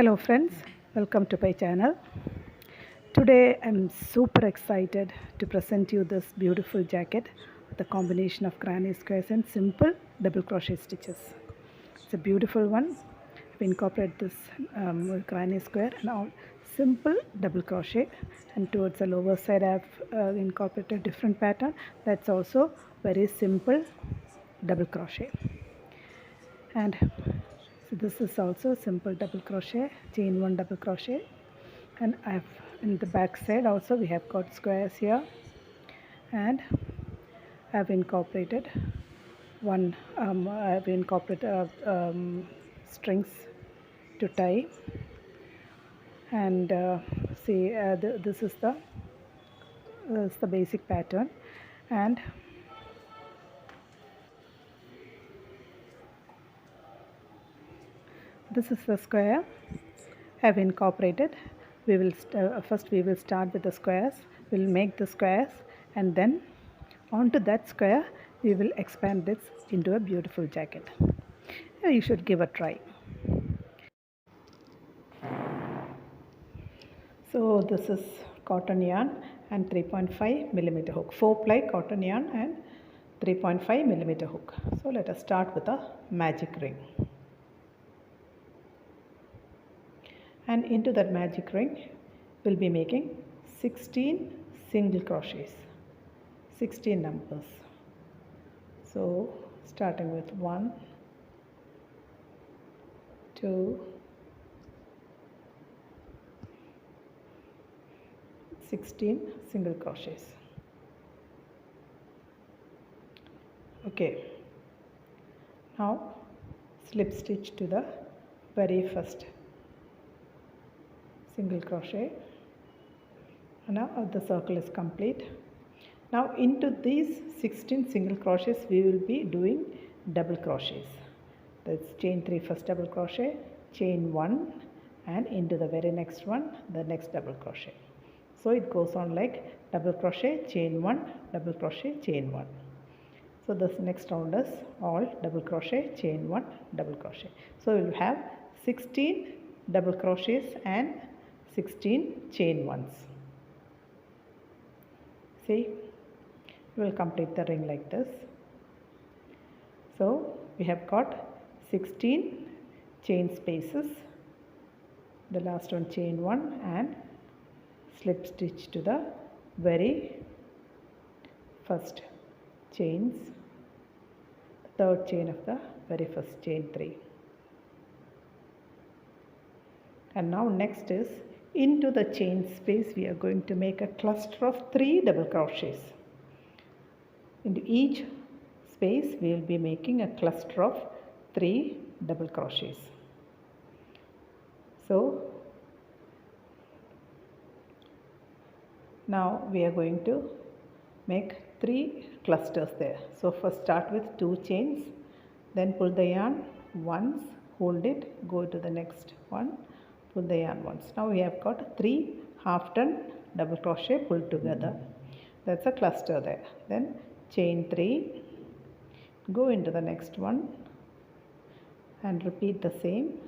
Hello friends, welcome to my channel. Today I'm super excited to present you this beautiful jacket with a combination of granny squares and simple double crochet stitches. It's a beautiful one. We incorporate this with granny square and all simple double crochet, and towards the lower side I've incorporated different pattern that's also very simple double crochet. And so this is also simple double crochet, chain one double crochet, and I've in the back side also we have got squares here, and I've incorporated strings to tie, and see this is the basic pattern, and this is the square I've incorporated. We will first we will start with the squares. We'll make the squares, and then onto that square we will expand this into a beautiful jacket. You should give a try. So this is cotton yarn and 3.5 millimeter hook, 4 ply cotton yarn and 3.5 millimeter hook. So let us start with a magic ring. And into that magic ring we'll be making 16 single crochets, 16 numbers. So starting with 1, 2, 16 single crochets. Okay, now slip stitch to the very first single crochet, and now the circle is complete. Now into these 16 single crochets we will be doing double crochets. That's chain 3 first double crochet, chain 1, and into the very next one the next double crochet. So it goes on like double crochet, chain 1, double crochet, chain 1. So this next round is all double crochet, chain 1, double crochet. So we will have 16 double crochets and 16 chain ones. See, we will complete the ring like this. So we have got 16 chain spaces, the last one chain 1, and slip stitch to the very first chains, third chain of the very first chain 3. And now next is into the chain space we are going to make a cluster of 3 double crochets. Into each space we will be making a cluster of 3 double crochets. So now we are going to make 3 clusters there. So first start with 2 chains, then pull the yarn once, hold it, go to the next one, pull the yarn once. Now we have got 3 half turn double crochet pulled together. That's a cluster there. Then chain 3, go into the next one and repeat the same.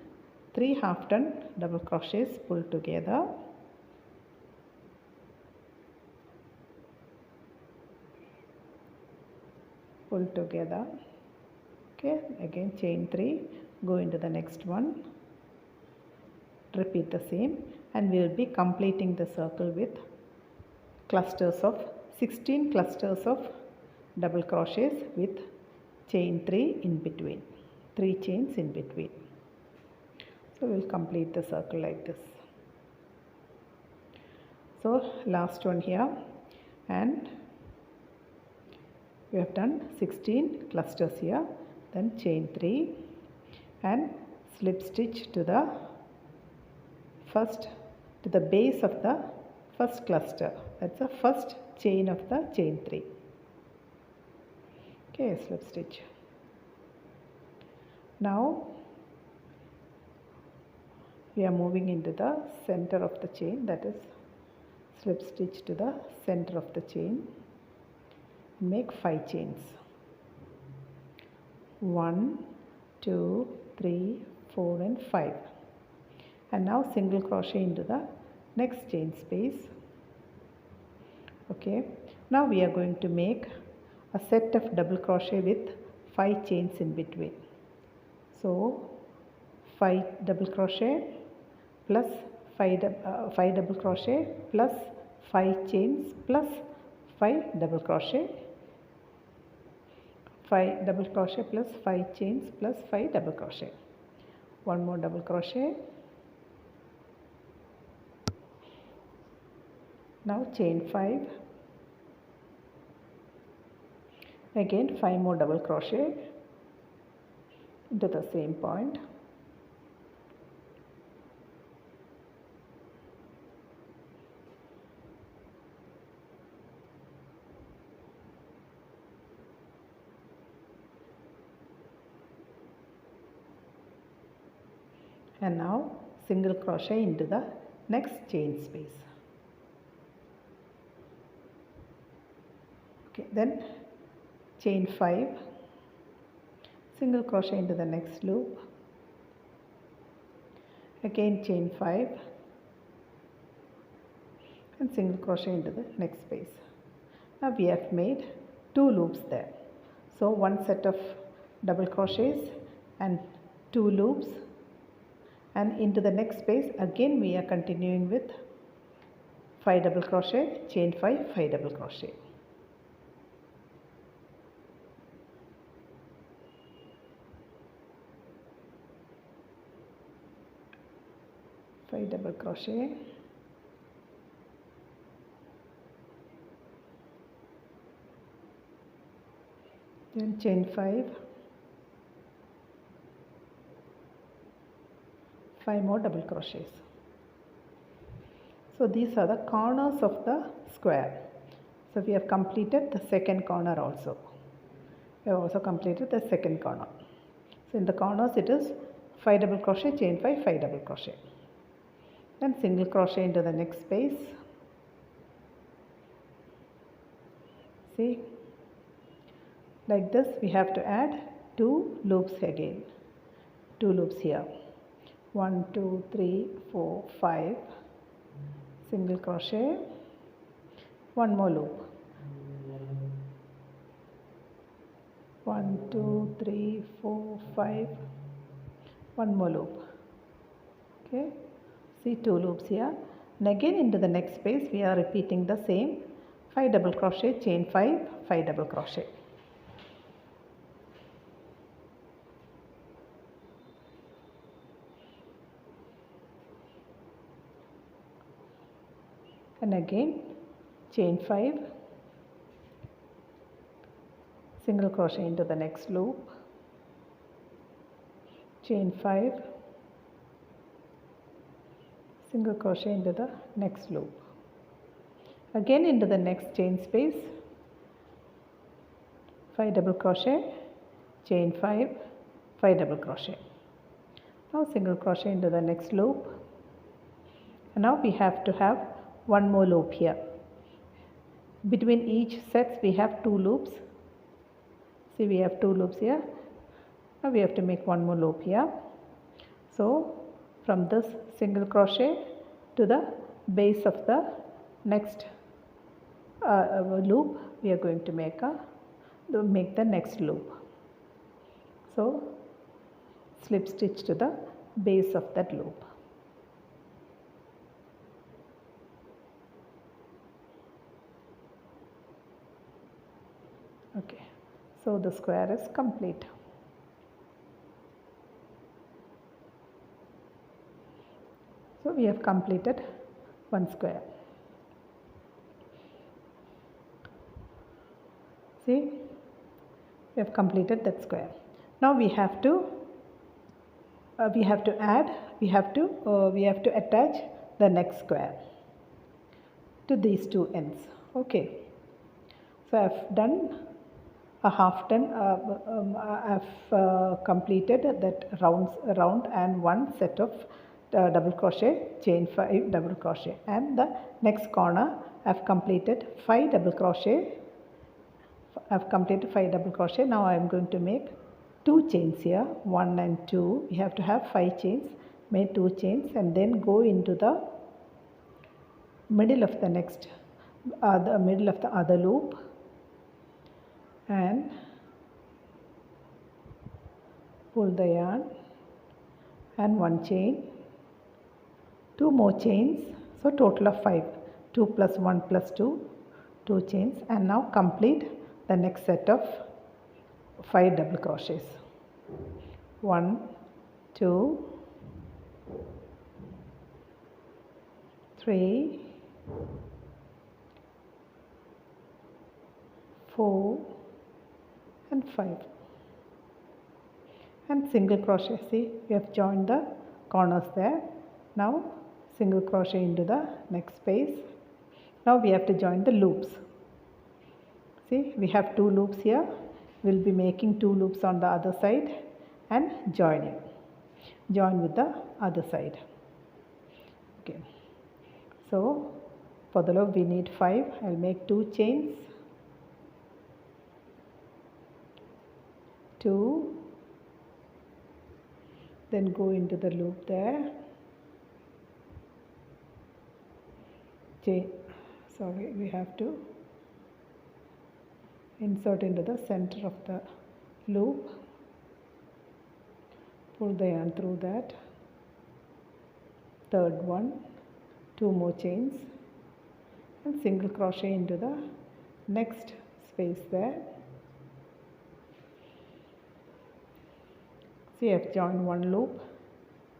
3 half turn double crochets pulled together. Pull together. Okay, again chain 3, go into the next one, repeat the same, and we will be completing the circle with clusters of 16 clusters of double crochets with chain 3 in between, 3 chains in between. So we will complete the circle like this. So last one here, and we have done 16 clusters here, then chain 3 and slip stitch to the base of the first cluster. That's the first chain of the chain 3. Okay, slip stitch. Now we are moving into the center of the chain, that is slip stitch to the center of the chain. Make 5 chains. 1, 2, 3, 4 and 5. and now single crochet into the next chain space. Okay, now we are going to make a set of double crochet with 5 chains in between. So 5 double crochet plus 5 double crochet plus 5 chains plus 5 double crochet, 5 double crochet plus 5 chains plus 5 double crochet. One more double crochet. Now chain 5, again 5 more double crochet into the same point. And now single crochet into the next chain space. Okay, then chain 5, single crochet into the next loop, again chain 5 and single crochet into the next space. Now we have made 2 loops there. So one set of double crochets and 2 loops, and into the next space again we are continuing with 5 double crochet, chain 5, 5 double crochet. Five double crochet, then chain 5, 5 more double crochets. So these are the corners of the square. So we have completed the second corner also. We have also completed the second corner. So in the corners it is 5 double crochet, chain 5, 5 double crochet. Then single crochet into the next space. See, like this we have to add 2 loops again. 2 loops here. 1, 2, 3, 4, 5. Single crochet. 1 more loop. 1, 2, 3, 4, 5. 1 more loop. Okay. See 2 loops here, and again into the next space we are repeating the same 5 double crochet, chain 5, 5 double crochet. And again chain 5, single crochet into the next loop, chain 5, single crochet into the next loop, again into the next chain space, 5 double crochet, chain 5, 5 double crochet. Now single crochet into the next loop, and now we have to have 1 more loop here. Between each sets we have 2 loops. See, we have 2 loops here. Now we have to make 1 more loop here. So from this single crochet to the base of the next loop we are going to make the next loop. So slip stitch to the base of that loop. Okay, so the square is complete. So we have completed 1 square. See, we have completed that square. Now we have to attach the next square to these 2 ends. Okay, so I have done a half turn. I have completed that round and 1 set of double crochet, chain 5 double crochet, and the next corner I have completed 5 double crochet. I have completed 5 double crochet. Now I am going to make 2 chains here, 1 and 2. We have to have 5 chains. made 2 chains, and then go into the middle of the middle of the other loop and pull the yarn and 1 chain, 2 more chains, so total of 5, 2 plus 1 plus 2, 2 chains, and now complete the next set of 5 double crochets. 1, 2, 3, 4 and 5, and single crochet. See, we have joined the corners there. Now single crochet into the next space. Now we have to join the loops. See, we have 2 loops here. We'll be making 2 loops on the other side and join with the other side. Okay, so for the loop we need 5. I'll make 2 chains, 2, then go into the loop there, chain, sorry, we have to insert into the center of the loop, pull the yarn through that, third one, 2 more chains, and single crochet into the next space there. See, I have joined 1 loop.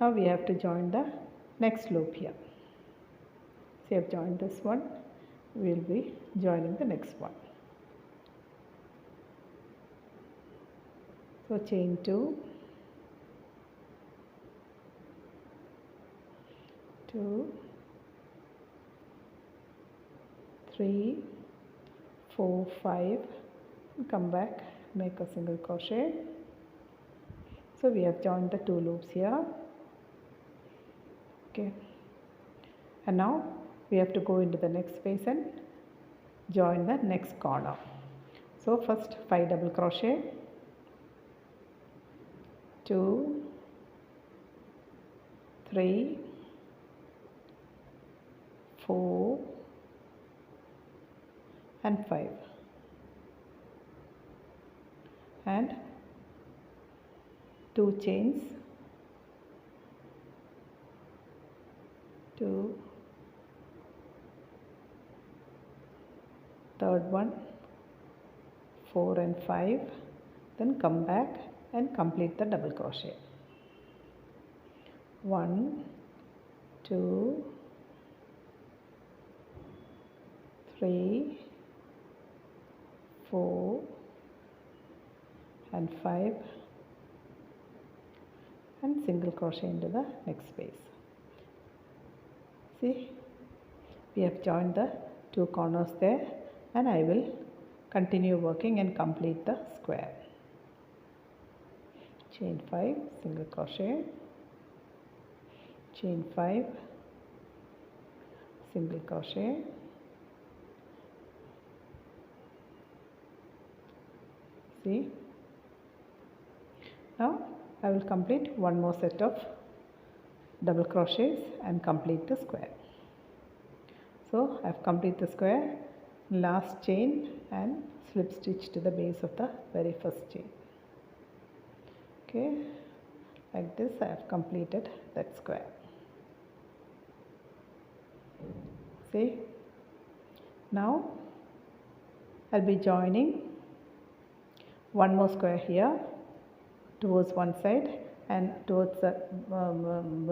Now we have to join the next loop here. See, I have joined this one. We will be joining the next one. So chain 2, 2, 3, 4, 5, come back, make a single crochet. So we have joined the 2 loops here. Okay, and now we have to go into the next space and join the next corner. So first 5 double crochet, 2, 3, 4 and 5, and 2 chains, 2, third one, 4 and 5, then come back and complete the double crochet. 1, 2, 3, 4 and 5, and single crochet into the next space. See, we have joined the 2 corners there, and I will continue working and complete the square. Chain 5, single crochet, chain 5, single crochet, see. Now I will complete 1 more set of double crochets and complete the square. So I have completed the square, last chain and slip stitch to the base of the very first chain. Okay, like this I have completed that square. See, now I'll be joining 1 more square here towards one side, and towards the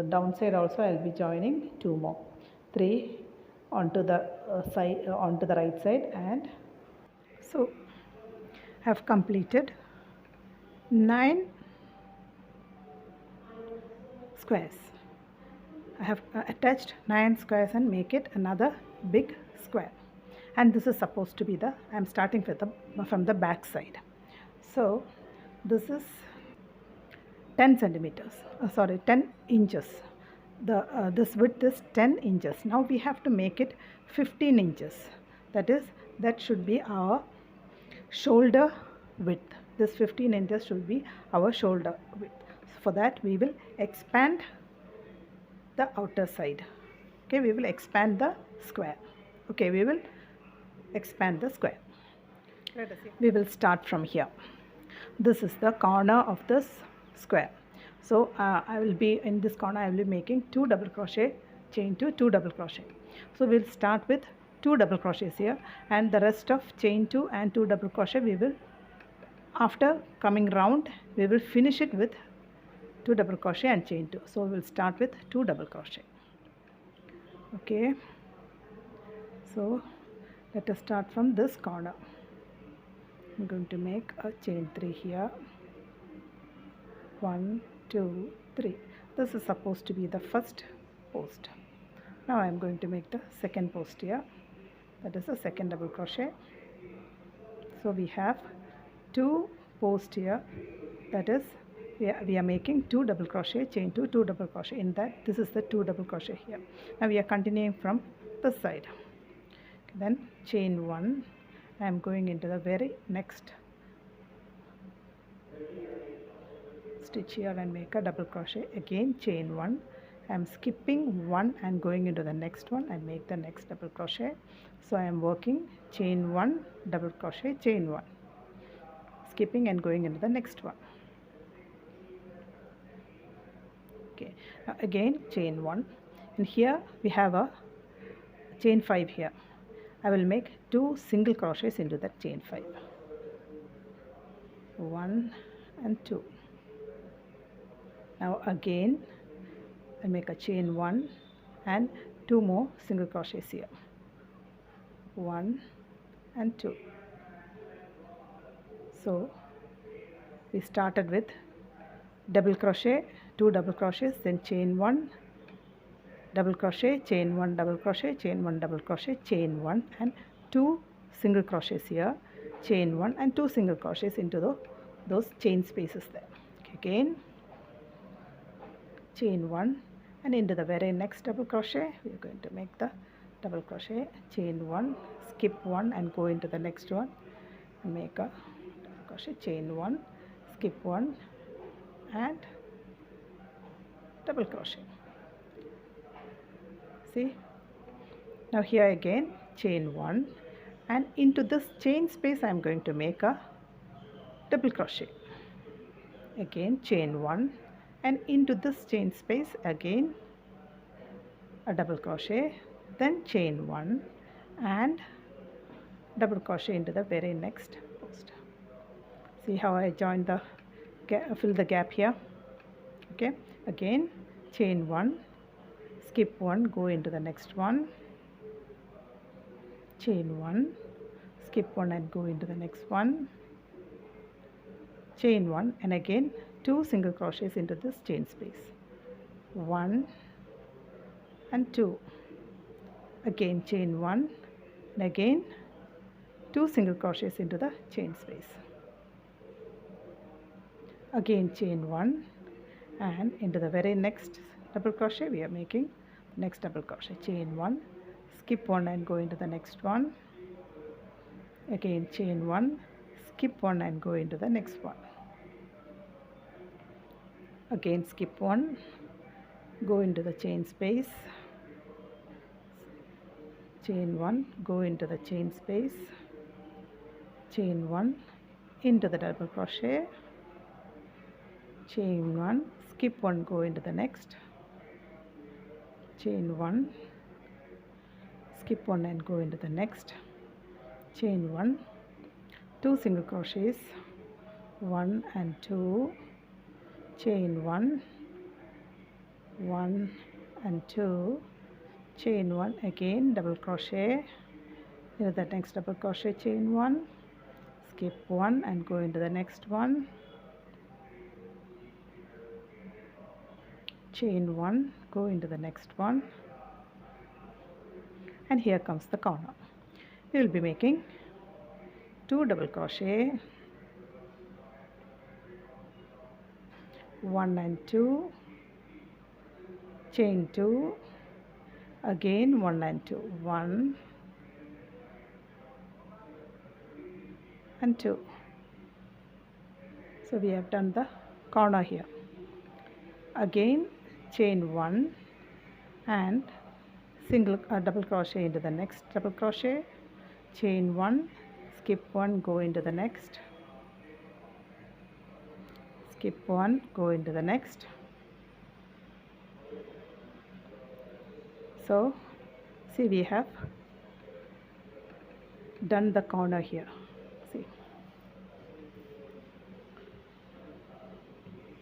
down side also I'll be joining 2 more, 3 onto the side, onto the right side, and so have completed 9 squares. I have attached 9 squares and make it another big square, and this is supposed to be the, I am starting with from the back side. So this is 10 centimeters, 10 inches. This width is 10 inches. Now we have to make it 15 inches. That should be our shoulder width. This 15 inches should be our shoulder width. For that we will expand the outer side. Okay, we will expand the square. Okay, we will expand the square. We will start from here. This is the corner of this square. So I will be in this corner, I will be making 2 double crochet, chain 2, 2 double crochet. So we'll start with 2 double crochets here, and the rest of chain 2 and 2 double crochet we will, after coming round, we will finish it with 2 double crochet and chain 2. So we will start with 2 double crochet. Okay, so let us start from this corner. I'm going to make a chain 3 here. 1, 2, 3. This is supposed to be the first post. Now I am going to make the second post here. That is the second double crochet. So we have 2 posts here. That is, we are making 2 double crochet, chain 2, 2 double crochet. In that, this is the 2 double crochet here. Now we are continuing from this side. Then chain 1. I am going into the very next stitch here and make a double crochet. Again chain 1. I am skipping 1 and going into the next one and make the next double crochet. So I am working chain 1, double crochet, chain 1, skipping and going into the next one. Okay, now again chain 1, and here we have a chain 5 here. I will make 2 single crochets into that chain 5. 1 and 2. Now again I make a chain 1 and 2 more single crochets here. 1 and 2. So we started with double crochet, 2 double crochets, then chain 1, double crochet, chain 1, double crochet, chain 1, double crochet, chain 1, and 2 single crochets here, chain 1 and 2 single crochets into those chain spaces there. Okay, again chain 1 and into the very next double crochet we are going to make the double crochet, chain 1, skip 1 and go into the next one and make a double crochet, chain 1, skip 1 and double crochet. See, now here again chain 1 and into this chain space I am going to make a double crochet. Again chain 1 and into this chain space again a double crochet, then chain 1 and double crochet into the very next post. See how I join the fill the gap here. Okay, again chain 1, skip 1, go into the next one, chain 1, skip 1 and go into the next one, chain 1 and again 2 single crochets into this chain space, 1 and 2, again chain 1 and again 2 single crochets into the chain space, again chain 1 and into the very next double crochet we are making next double crochet, chain 1, skip 1 and go into the next one, again chain 1, skip 1 and go into the next one, again skip 1, go into the chain space, chain 1, go into the chain space, chain 1, into the double crochet, chain 1, skip 1, go into the next, chain 1, skip 1 and go into the next, chain 1, 2 single crochets, 1 and 2, chain 1, 1 and 2, chain 1, again double crochet into the next double crochet, chain 1, skip 1 and go into the next one, chain 1, go into the next one, and here comes the corner. We will be making 2 double crochet, 1 and 2, chain 2, again 1 and 2, 1 and 2. So we have done the corner here. Again chain 1 and double crochet into the next double crochet, chain 1, skip 1, go into the next, skip 1, go into the next. So see, we have done the corner here. See,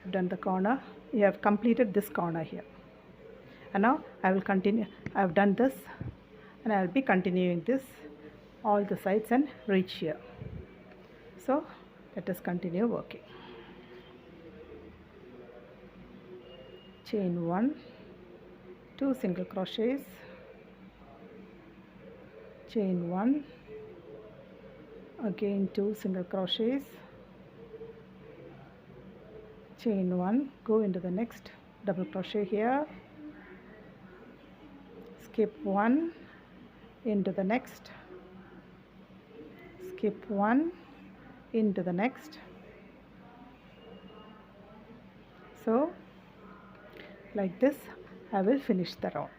I've done the corner. You have completed this corner here, and now I will continue. I've done this, and I will be continuing this all the sides and reach here. So let us continue working. Chain 1, 2 single crochets, chain 1, again 2 single crochets, chain 1, go into the next double crochet here, skip 1, into the next, skip 1, into the next. So like this I will finish the round.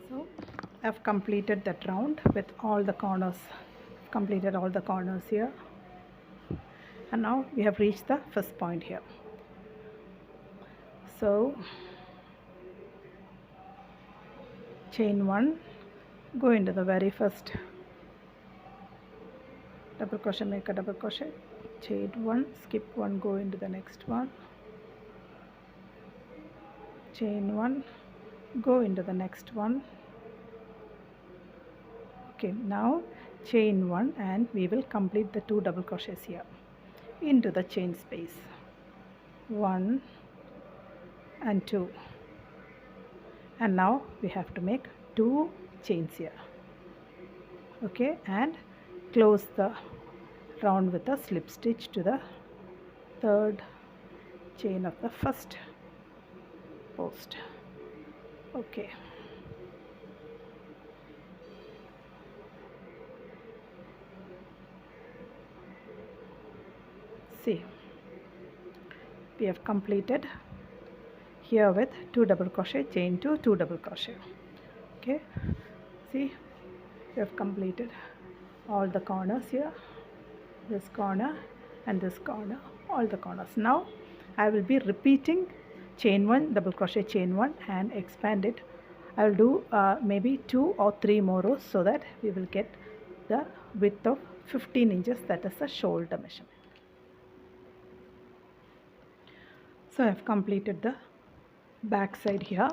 So I have completed that round with all the corners, completed all the corners here, and now we have reached the first point here. So chain 1, go into the very first double crochet, make a double crochet, chain 1, skip 1, go into the next one, chain 1, go into the next one. Okay, now chain 1 and we will complete the 2 double crochets here into the chain space, 1 and 2, and now we have to make 2 chains here. Okay, and close the round with a slip stitch to the 3rd chain of the first post. Okay, see, we have completed here with 2 double crochet, chain 2, 2 double crochet. Okay, see, we have completed all the corners here, this corner and this corner, all the corners. Now I will be repeating chain 1, double crochet, chain 1 and expand it. I will do maybe 2 or 3 more rows so that we will get the width of 15 inches, that is the shoulder measurement. So I have completed the back side here.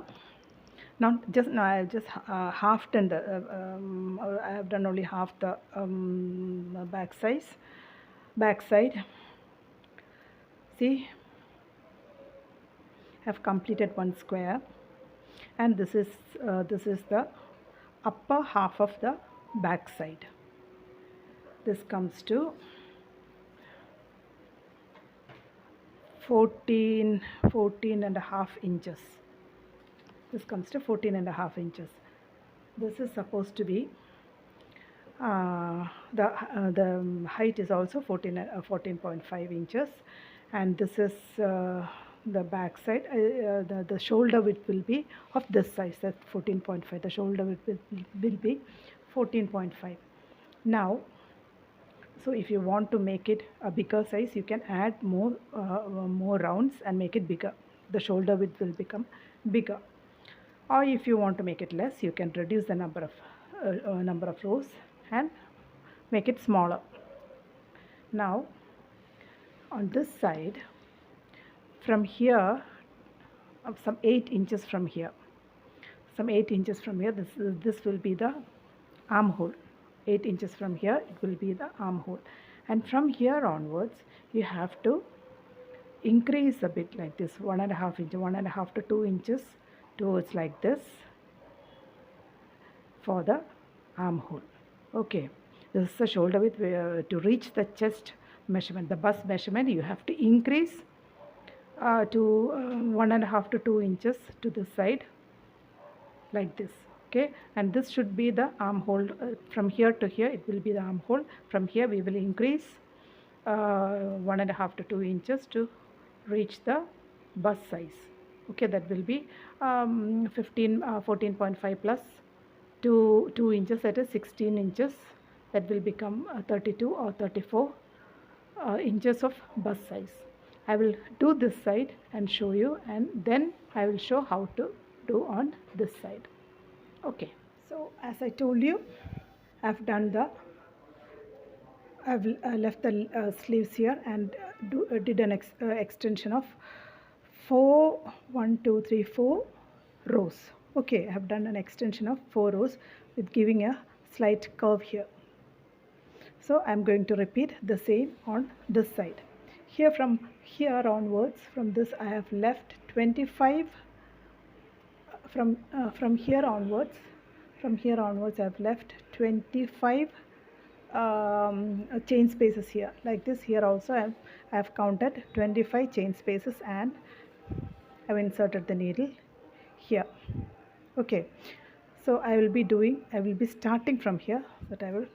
Now I have just half done the I have done only half the back side. See, I have completed one square, and this is the upper half of the back side. This comes to 14 and a half inches. This comes to 14 and a half inches. This is supposed to be the height is also 14.5 inches, and this is the back side. The shoulder width will be of this size, that's 14.5. The shoulder width will be 14.5. Now, so if you want to make it a bigger size, you can add more rounds and make it bigger. The shoulder width will become bigger. Or if you want to make it less, you can reduce the number of rows and make it smaller. Now on this side, from here, some 8 inches from here, this will be the armhole. 8 inches from here, it will be the armhole, and from here onwards you have to increase a bit like this, 1.5 inches, 1.5 to 2 inches towards like this for the armhole. Okay, this is the shoulder width. To reach the chest measurement, the bust measurement, you have to increase to 1.5 to 2 inches to this side like this. Okay, and this should be the armhole. From here to here it will be the armhole. From here we will increase 1.5 to 2 inches to reach the bust size. Okay, that will be 14.5 plus 2 inches, that is 16 inches. That will become 32 or 34 inches of bust size. I will do this side and show you, and then I will show how to do on this side. Okay, so as I told you, I've done the I've left the sleeves here and did an extension of 4 rows. Okay, I have done an extension of 4 rows with giving a slight curve here. So I'm going to repeat the same on this side. Here, from here onwards, from this I have left 25. From here onwards, I have left 25 chain spaces here. Like this, here also I have counted 25 chain spaces and I have inserted the needle here. Okay, so I will be starting from here, but I will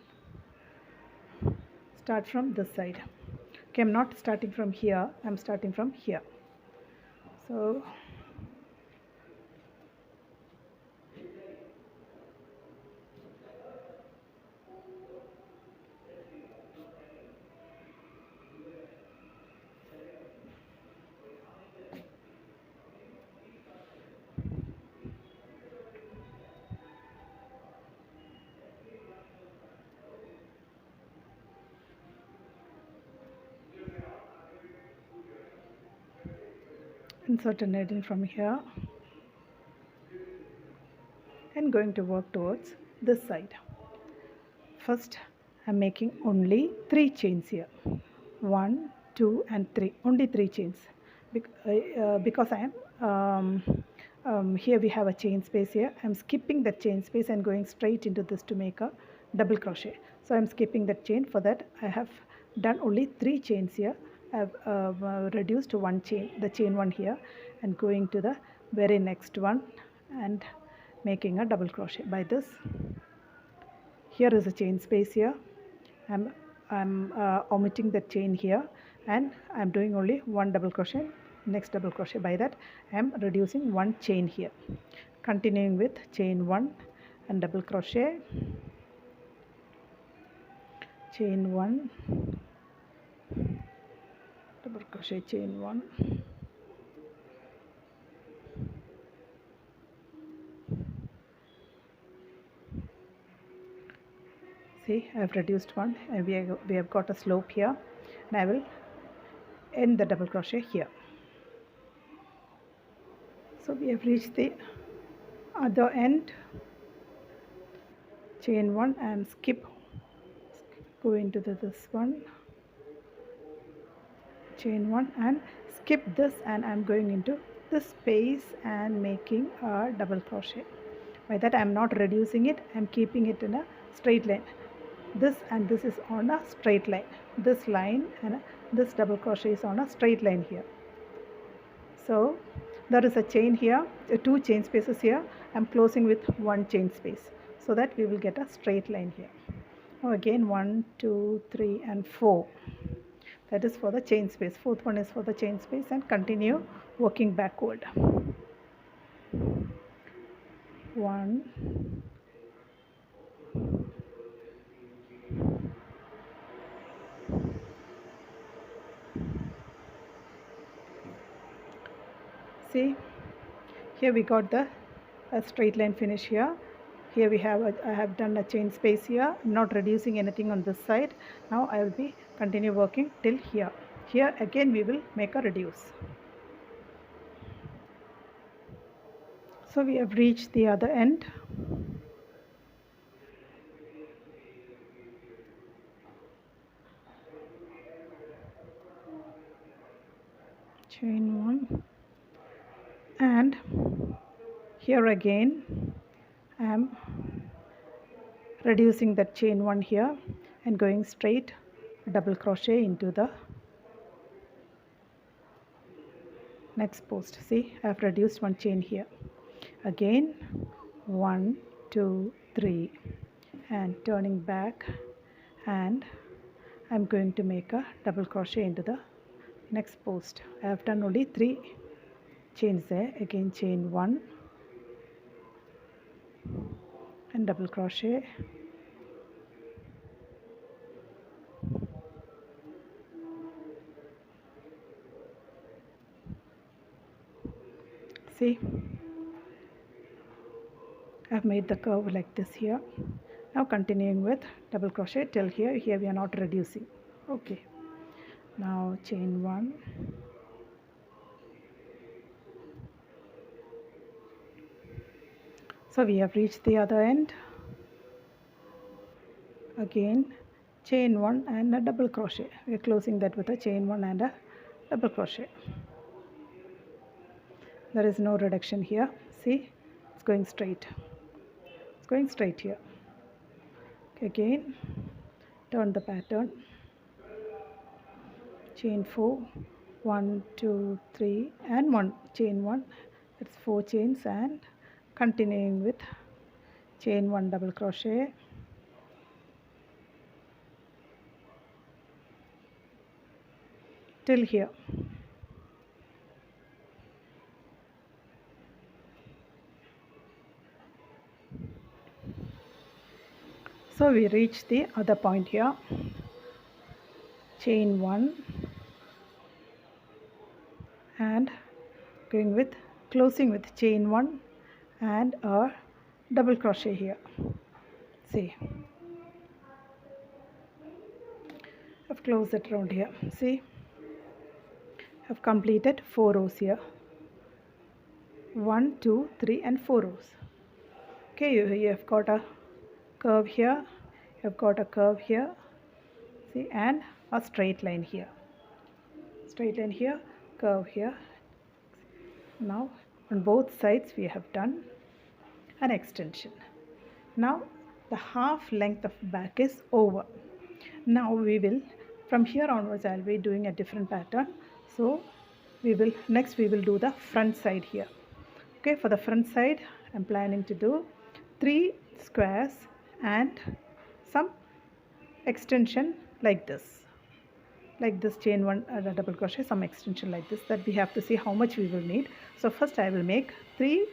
start from this side. Okay, I'm not starting from here, I'm starting from here. So insert a needle from here and going to work towards this side. First, I'm making only 3 chains here. 1, 2 and 3. Only 3 chains. Because I am here we have a chain space here. I'm skipping that chain space and going straight into this to make a double crochet. So I'm skipping that chain. For that I have done only 3 chains here. I've reduced 1 chain, the chain 1 here, and going to the very next one and making a double crochet. By this, here is a chain space here. I'm omitting the chain here and I'm doing only 1 double crochet, next double crochet. By that I'm reducing 1 chain here, continuing with chain 1 and double crochet, chain 1, double crochet, chain 1, see, I have reduced 1 and we have got a slope here, and I will end the double crochet here. So we have reached the other end, chain 1 and go into this one, chain 1 and skip this, and I'm going into this space and making a double crochet. By that I'm not reducing it, I'm keeping it in a straight line. This and this is on a straight line. This line and this double crochet is on a straight line here. So there is a chain here, 2 chain spaces here. I'm closing with 1 chain space so that we will get a straight line here. Now again 1, 2, 3 and 4. That is for the chain space. 4th one is for the chain space, and continue working backward. 1, see, here we got the straight line finish here. Here we have I have done a chain space here. I'm not reducing anything on this side. Now I will be continue working till here. Here again we will make a reduce. So we have reached the other end. Chain 1 and here again I am reducing that chain 1 here and going straight double crochet into the next post. See, I have reduced 1 chain here. Again 1, 2, 3 and turning back, and I'm going to make a double crochet into the next post. I have done only 3 chains there, again chain 1 and double crochet, see, I've made the curve like this here. Now continuing with double crochet till here. Here we are not reducing. Okay, now chain 1, so we have reached the other end. Again chain 1 and a double crochet. We are closing that with a chain 1 and a double crochet. There is no reduction here. See, it's going straight. It's going straight here. Again, turn the pattern. Chain 4, 1, 2, 3, and 1. Chain 1. It's 4 chains, and continuing with chain 1 double crochet. Till here. So we reach the other point here. Chain 1 and going with closing with chain 1 and a double crochet here. See, I've closed it around here. See, I've completed 4 rows here. 1, 2, 3 and 4 rows. Okay, you have got a curve here, you have got a curve here, see, and a straight line here. Straight line here, curve here. Now on both sides we have done an extension. Now the half length of back is over. Now we will, from here onwards I'll be doing a different pattern. So we will do the front side here. Okay, for the front side I'm planning to do 3 squares and some extension like this chain 1 double crochet, some extension like this, that we have to see how much we will need. So first I will make 3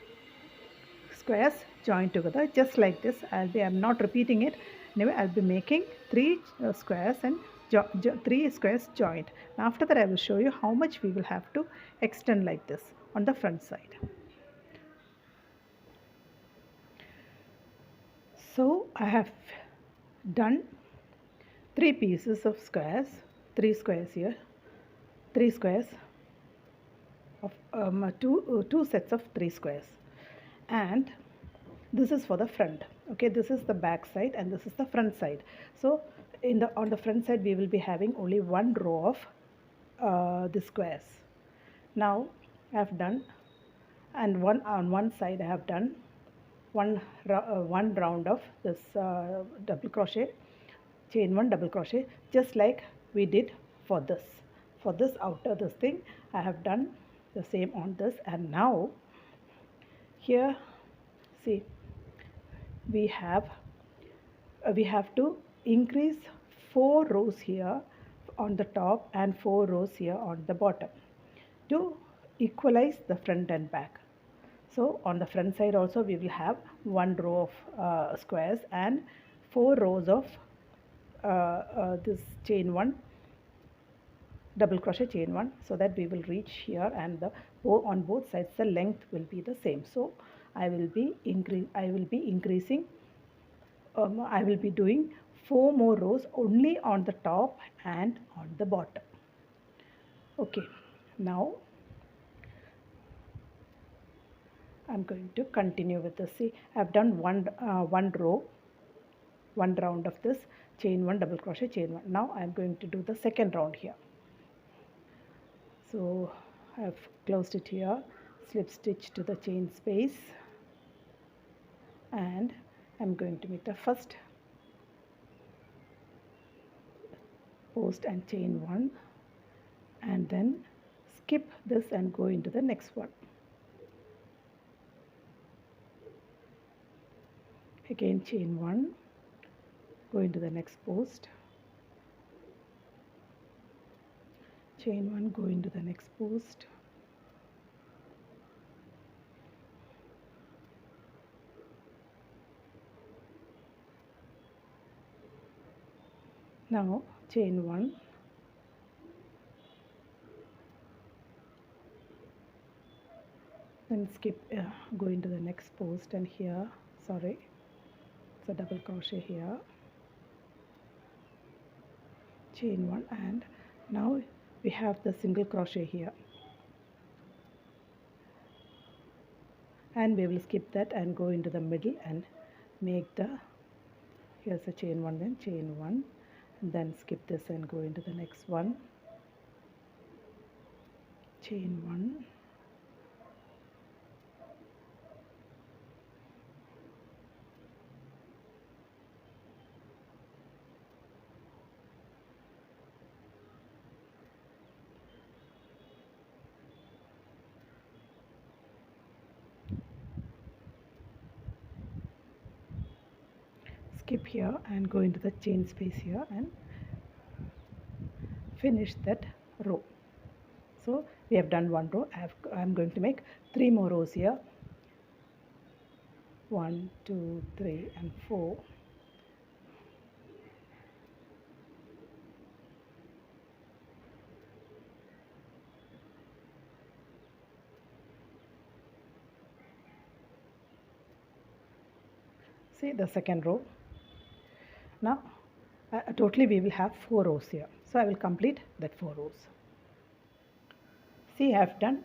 squares joined together just like this. I'm not repeating it. Anyway, I'll be making 3 squares and 3 squares joined. Now after that I will show you how much we will have to extend like this on the front side. So I have done 3 pieces of squares, 3 squares here, 3 squares of two sets of 3 squares, and this is for the front. Okay, this is the back side and this is the front side. So on the front side we will be having only 1 row of the squares. Now I have done, and on one side I have done one round of this double crochet, chain 1 double crochet, just like we did for this outer this thing. I have done the same on this, and now here see we have to increase 4 rows here on the top and 4 rows here on the bottom to equalize the front and back. So on the front side also we will have 1 row of squares and 4 rows of this chain 1 double crochet, chain 1, so that we will reach here, and on both sides the length will be the same. So I will be increasing, I will be doing 4 more rows only on the top and on the bottom. Okay, now I'm going to continue with this. See, I've done one row, 1 round of this chain 1 double crochet, chain 1. Now I'm going to do the second round here. So I've closed it here, slip stitch to the chain space, and I'm going to make the first post and chain 1, and then skip this and go into the next one. Again chain 1, go into the next post, chain 1, go into the next post, Now chain 1, then skip, go into the next post, and here, sorry, it's a double crochet here, chain 1, and now we have the single crochet here, and we will skip that and go into the middle and make the, here's a chain 1, then chain 1, and then skip this and go into the next one, chain 1, skip here and go into the chain space here and finish that row. So we have done one row. I'm going to make 3 more rows here. 1, 2, 3 and 4. See the second row. Now totally we will have 4 rows here. So I will complete that 4 rows. See, I have done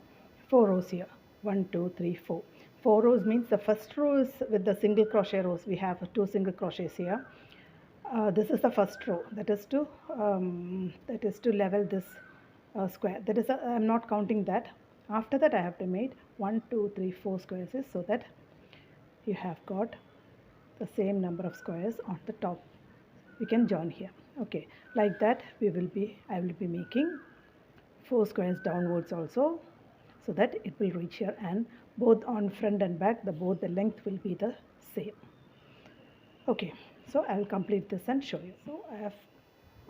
4 rows here. 1, 2, 3, 4. 4 rows means the first row is with the single crochet rows. We have 2 single crochets here. This is the first row. That is to level this square. That is I'm not counting that. After that I have to make 1, 2, 3, 4 squares so that you have got the same number of squares on the top. We can join here. Okay, like that I will be making 4 squares downwards also, so that it will reach here, and both on front and back both the length will be the same. Okay, so I will complete this and show you. So I have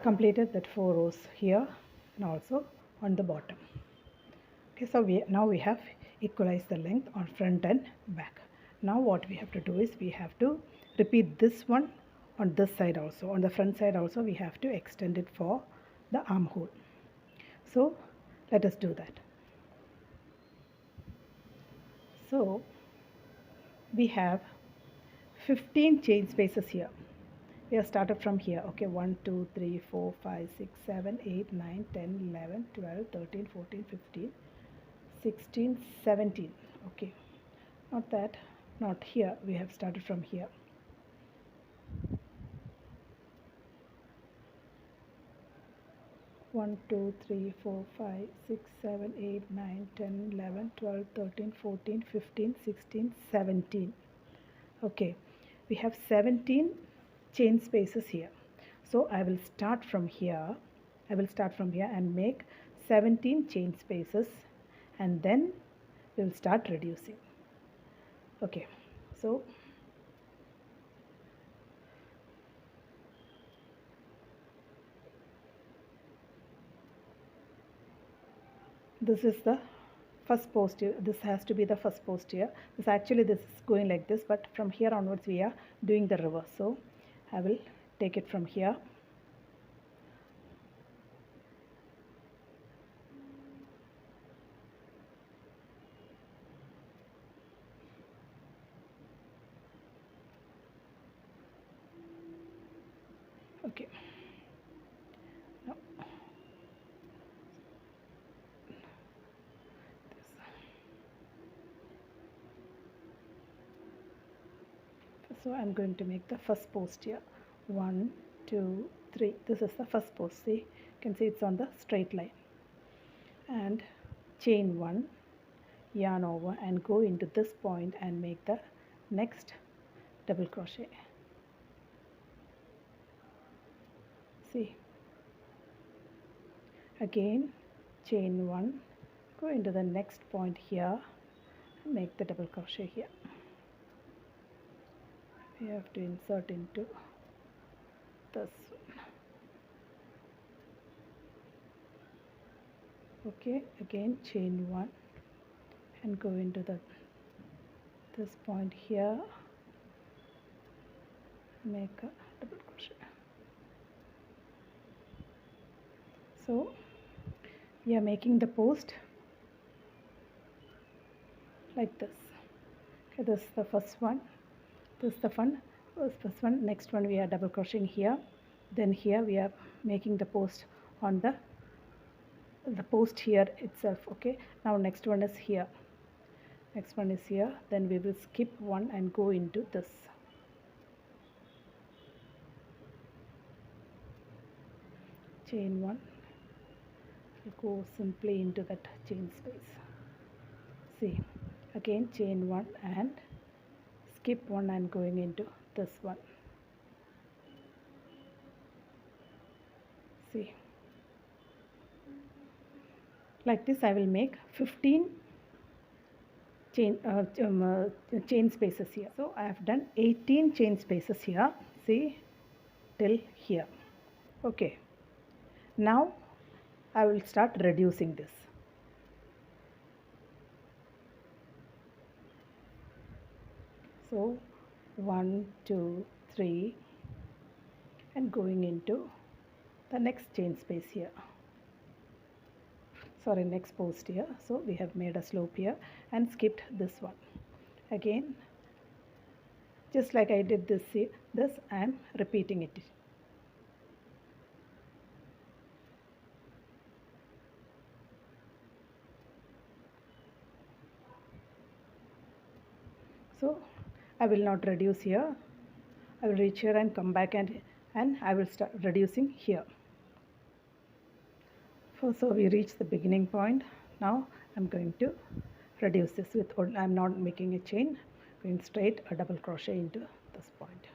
completed that 4 rows here and also on the bottom. Okay, so now we have equalized the length on front and back. Now what we have to do is we have to repeat this one on this side also. On the front side also we have to extend it for the armhole. So let us do that. So we have 15 chain spaces here. We have started from here. Okay, 1, 2, 3, 4, 5, 6, 7, 8, 9, 10, 11, 12, 13, 14, 15, 16, 17. Okay, not that, not here. We have started from here. 1, 2, 3, 4, 5, 6, 7, 8, 9, 10, 11, 12, 13, 14, 15, 16, 17. Okay, we have 17 chain spaces here. So I will start from here. And make 17 chain spaces, and then we will start reducing. Okay, so this is the first post here. This has to be the first post here. This is going like this, but from here onwards we are doing the reverse. So I will take it from here. Okay, now so I'm going to make the first post here. 1, 2, 3. This is the first post. See, you can see it's on the straight line. And chain 1, yarn over and go into this point and make the next double crochet. See, again chain 1, go into the next point here and make the double crochet here. We have to insert into this one. Okay, again chain 1 and go into this point here, make a double crochet. So we are making the post like this. Okay, this is the first one. This is the first one. Next one we are double crocheting here. Then here we are making the post on the post here itself. Okay, now next one is here. Next one is here. Then we will skip one and go into this. Chain one. We'll go simply into that chain space. See, again chain one and skip one and going into this one. See, like this I will make 15 chain spaces here. So I have done 18 chain spaces here. See, till here. Okay, now I will start reducing this. So 1, 2, 3 and going into the next chain space here. Sorry, next post here. So we have made a slope here and skipped this one. Again, just like I did this I am repeating it. So I will not reduce here. I will reach here and come back and I will start reducing here. So we reach the beginning point. Now I'm going to reduce this with, I'm not making a chain, going straight a double crochet into this point.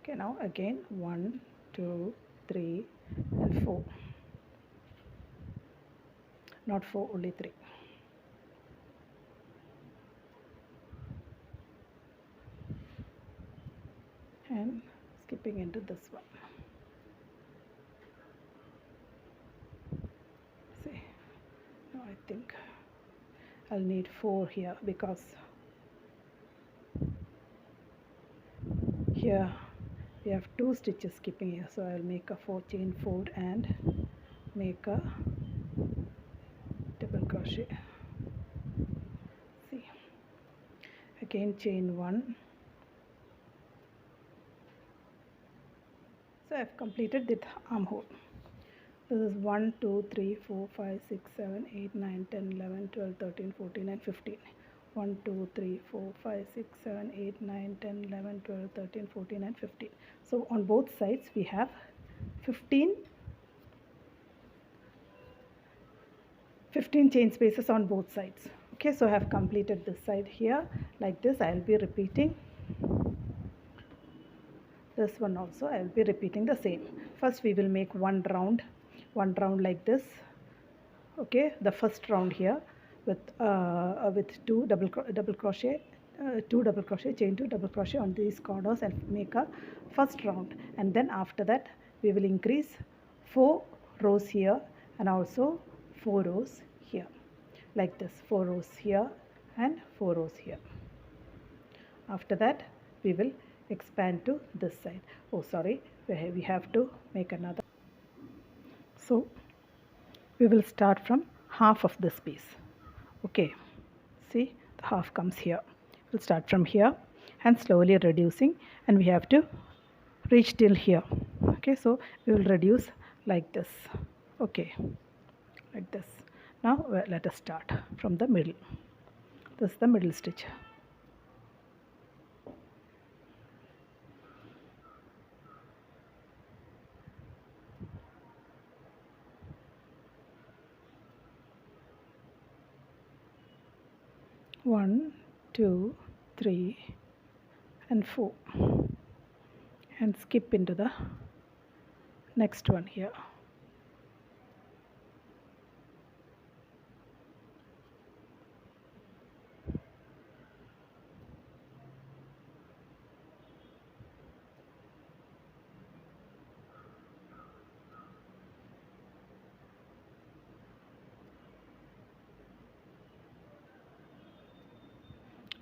Okay, now again 1, 2, 3 and 4. Not 4, only 3. And skipping into this one. See, now I think I'll need 4 here because here we have 2 stitches skipping here, so I'll make a 4 chain 4 and make a double crochet. See, again chain 1. So I've completed the armhole. This is 1, 2, 3, 4, 5, 6, 7, 8, 9, 10, 11, 12, 13, 14 and 15. 1, 2, 3, 4, 5, 6, 7, 8, 9, 10, 11, 12, 13, 14 and 15. So on both sides we have 15 chain spaces on both sides. Okay, so I have completed this side here. Like this I will be repeating. This one also I will be repeating the same. First we will make one round like this. Okay, the first round here with 2 double crochet, 2 double crochet, chain 2 double crochet on these corners and make a first round, and then after that we will increase 4 rows here and also 4 rows here, like this, 4 rows here and 4 rows here. After that we will expand to this side. Oh sorry, we have to make another. So we will start from half of this piece. Okay, see, the half comes here. We'll start from here and slowly reducing, and we have to reach till here. Okay, so we will reduce like this. Okay, like this. Now let us start from the middle. This is the middle stitch. One, 2, 3 and 4 and skip into the next one here.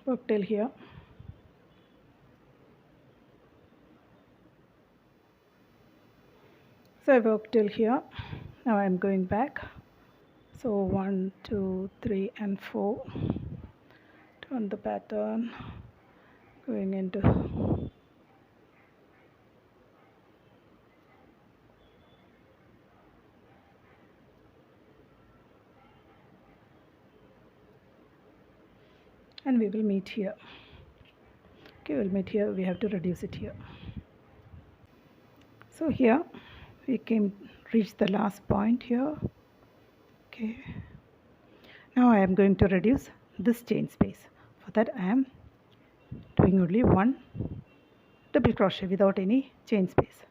Work till here. So I worked till here. Now I'm going back. So 1 2 3 and 4, turn the pattern, going into, and we will meet here. Okay, we'll meet here. We have to reduce it here. So here we came reach the last point here. Okay, now I am going to reduce this chain space. For that I am doing only one double crochet without any chain space.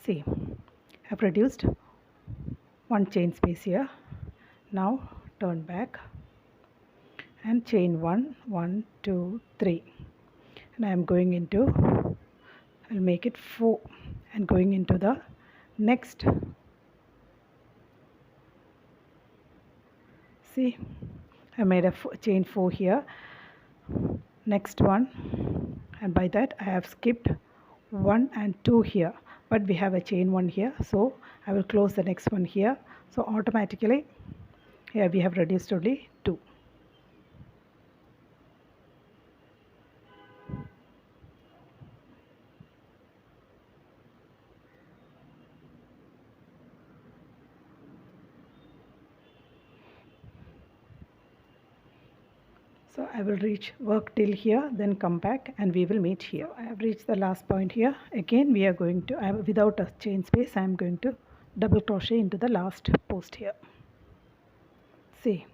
See, I have reduced one chain space here. Now turn back and chain 1 1 2 3, and I am going into, I'll make it 4 and going into the next. See, I made a chain 4 here, next one, and by that I have skipped 1 and 2 here, but we have a chain 1 here, so I will close the next one here. So automatically here we have reduced only 2. So I will work till here, then come back and we will meet here. I have reached the last point here. Again we are going to, without a chain space, I am going to double crochet into the last post here. See,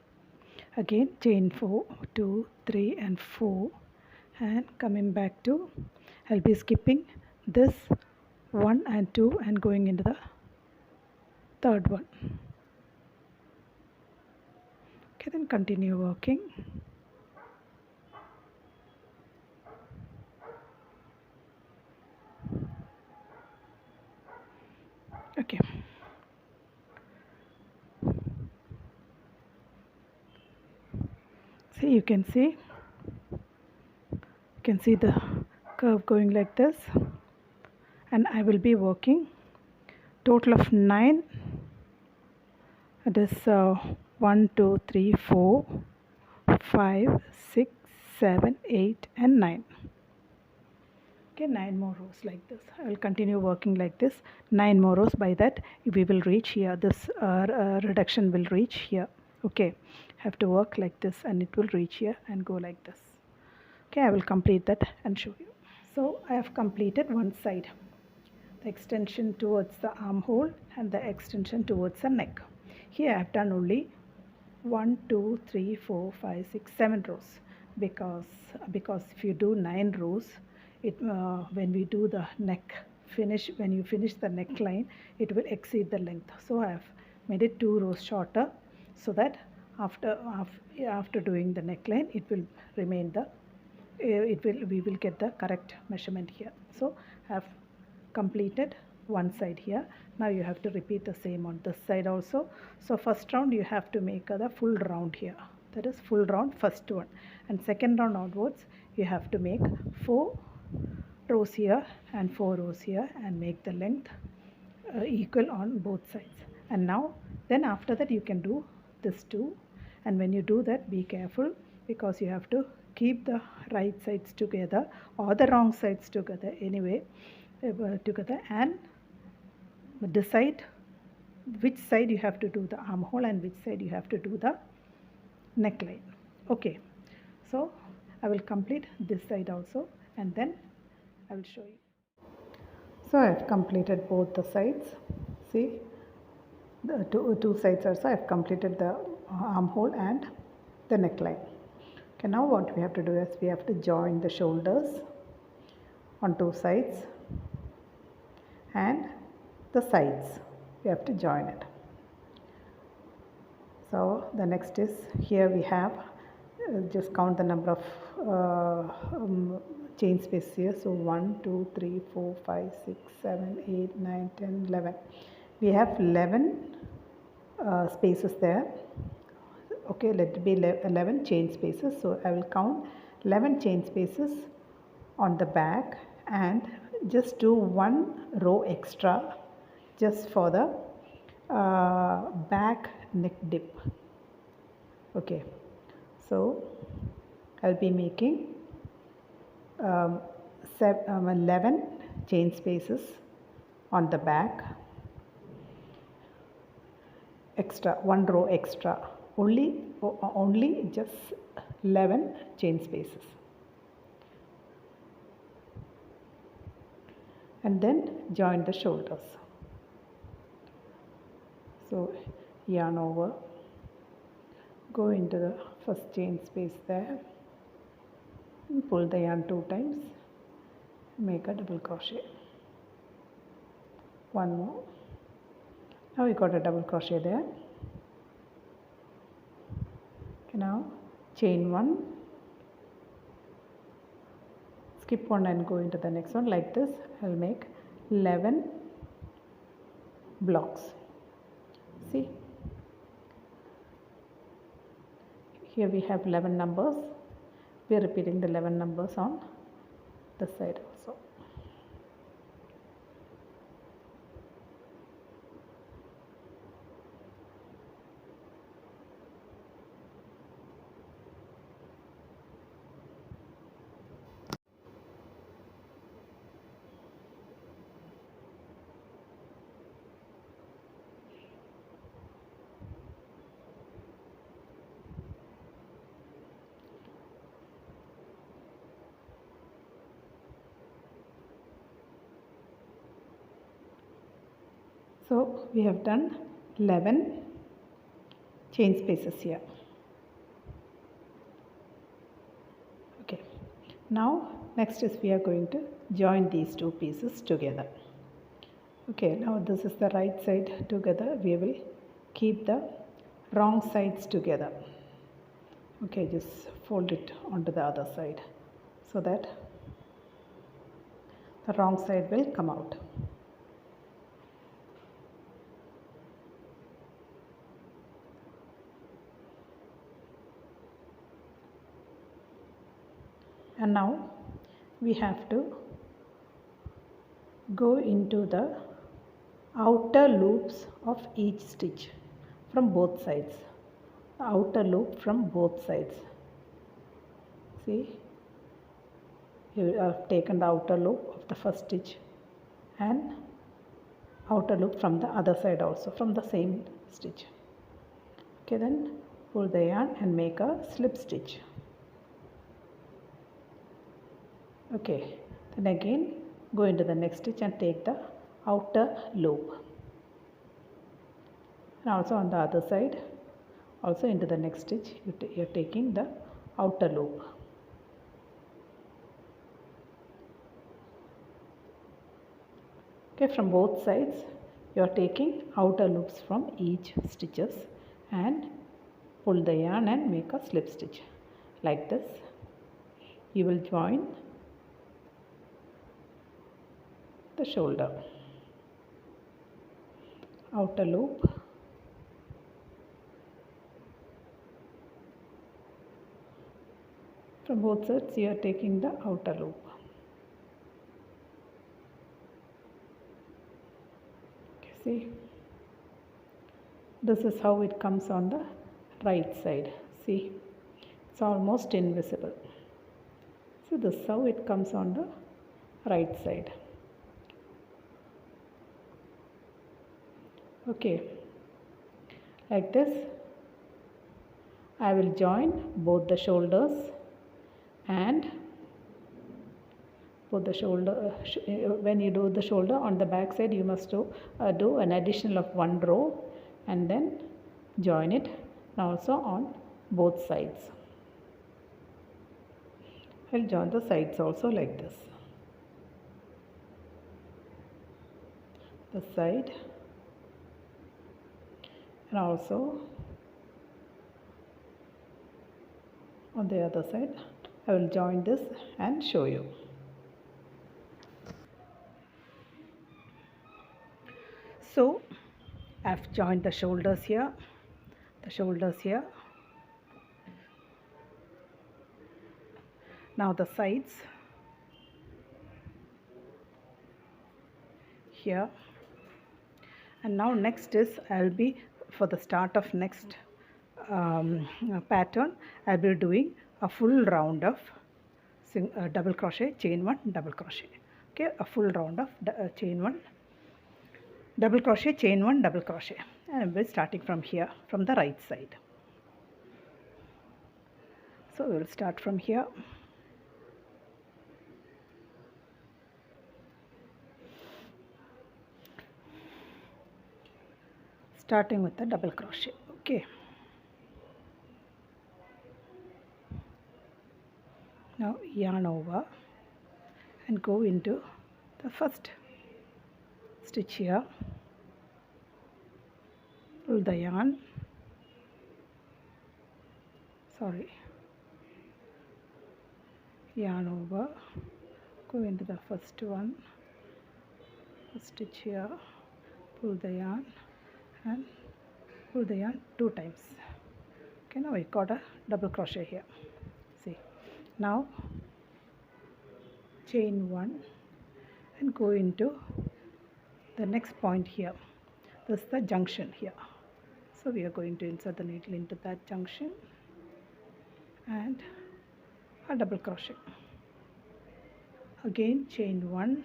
again chain 4 2 3 and 4, and coming back to, I'll be skipping this 1 and 2 and going into the third one. Okay, then continue working. Okay, see, you can see the curve going like this, and I will be working total of 9. It is 1 2 3 4 5 6 7 8 and 9. Okay, 9 more rows like this. I will continue working like this, 9 more rows. By that we will reach here, this reduction will reach here. Okay, have to work like this and it will reach here and go like this. Okay, I will complete that and show you. So I have completed one side, the extension towards the armhole and the extension towards the neck. Here I have done only 1 2 3 4 5 6 7 rows, because if you do 9 rows, it when we do the neck finish, when you finish the neckline, it will exceed the length. So I have made it 2 rows shorter, so that after doing the neckline, it will remain the we will get the correct measurement here. So I have completed one side here. Now you have to repeat the same on this side also. So first round you have to make the full round here, that is full round first one, and second round onwards you have to make 4 rows here and 4 rows here and make the length equal on both sides. And now then after that you can do this too, and when you do that, be careful, because you have to keep the right sides together or the wrong sides together anyway, together, and decide which side you have to do the armhole and which side you have to do the neckline. Okay, so I will complete this side also and then I will show you. So I have completed both the sides. See, the two sides also I have completed the armhole and the neckline. Okay, now what we have to do is we have to join the shoulders on 2 sides, and the sides we have to join it. So the next is, here we have just count the number of chain space here. So 1 2 3 4 5 6 7 8 9 10 11. We have 11 spaces there. Okay, let it be 11 chain spaces. So I will count 11 chain spaces on the back and just do 1 row extra just for the back neck dip. Okay, so I'll be making 11 chain spaces on the back, extra one row extra, only just 11 chain spaces, and then join the shoulders. So yarn over, go into the first chain space there, and pull the yarn 2 times, make a double crochet. One more. Now we got a double crochet there. Okay, now chain 1, skip one and go into the next one. Like this I'll make 11 blocks. See, here we have 11 numbers. We are repeating the 11 numbers on the side also. So we have done 11 chain spaces here. Okay, now next is we are going to join these two pieces together. Okay, now this is the right side together. We will keep the wrong sides together. Okay, just fold it onto the other side so that the wrong side will come out. And now we have to go into the outer loops of each stitch from both sides. The outer loop from both sides. See, you have taken the outer loop of the first stitch and outer loop from the other side also, from the same stitch. Okay, then pull the yarn and make a slip stitch. Okay, then again go into the next stitch and take the outer loop, and also on the other side also into the next stitch you are taking the outer loop. Okay, from both sides you are taking outer loops from each stitches and pull the yarn and make a slip stitch. Like this you will join the shoulder, outer loop, from both sides you are taking the outer loop. Okay, see, this is how it comes on the right side. See, it's almost invisible. So this is how it comes on the right side. Okay, like this I will join both the shoulders and both the shoulder. When you do the shoulder on the back side you must do an additional of one row and then join it, and also on both sides. I'll join the sides also like this. The side and also on the other side. I will join this and show you. So I've joined the shoulders here, now the sides here. And now next is I'll be, for the start of next pattern, I'll be doing a full round of double crochet, chain 1, double crochet. Okay, a full round of chain 1, double crochet, chain 1, double crochet, and I'll be starting from here, from the right side. So we'll start from here. Starting with the double crochet. Okay. Now yarn over and go into the first stitch here. Pull the yarn. Yarn over. Go into the first one. First stitch here. Pull the yarn and pull the yarn 2 times. Okay, now we got a double crochet here. See, now chain 1 and go into the next point here. This is the junction here. So we are going to insert the needle into that junction and a double crochet. Again chain 1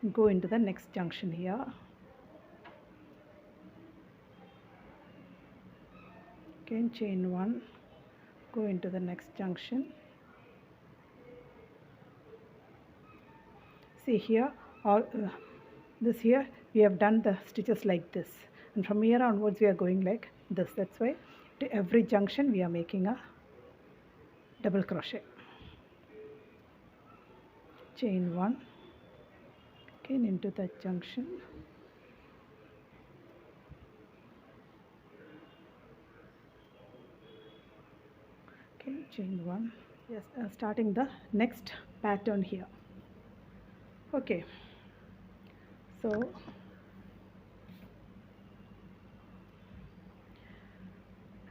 and go into the next junction here. Again chain 1, go into the next junction. See here, this here we have done the stitches like this, and from here onwards we are going like this. That's why to every junction we are making a double crochet. Chain 1, again into that junction. Okay, chain 1. Yes, starting the next pattern here. Okay, so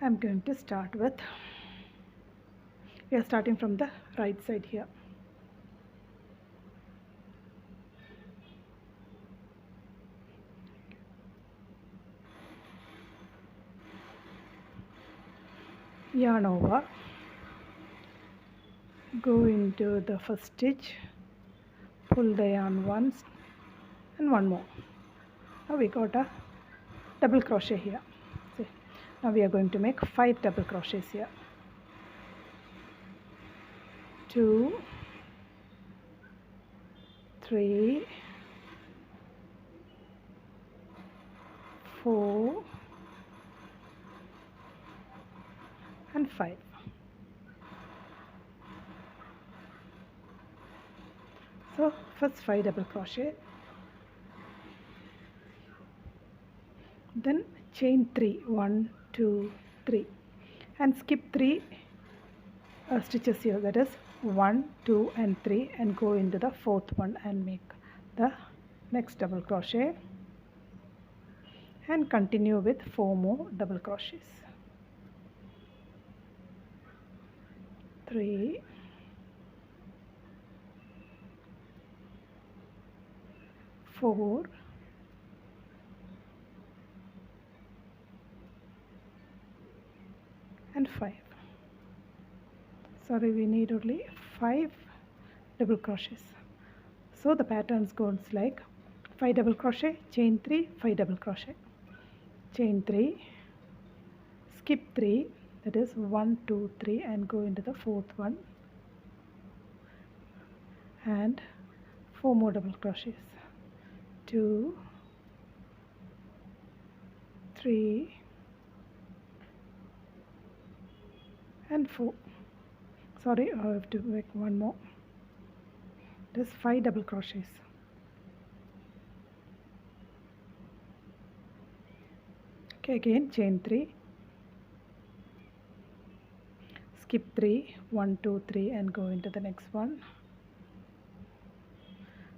I'm going to start with, we are starting from the right side here. Yarn over, go into the first stitch, pull the yarn once and one more. Now we got a double crochet here. See, now we are going to make 5 double crochets here. 2, 3, 4 and 5. So first 5 double crochet, then chain 3, 1, 2, 3, and skip 3 stitches here, that is 1, 2 and 3, and go into the 4th one and make the next double crochet and continue with 4 more double crochets. 3, 4, and 5. Sorry, we need only 5 double crochets. So the pattern goes like 5 double crochet, chain 3, 5 double crochet, chain 3, skip 3, that is 1, 2, 3, and go into the 4th one and 4 more double crochets. 2, 3 and 4. Sorry, I have to make one more. There's 5 double crochets. Okay, again chain 3, skip 3, 1, 2, 3, and go into the next one.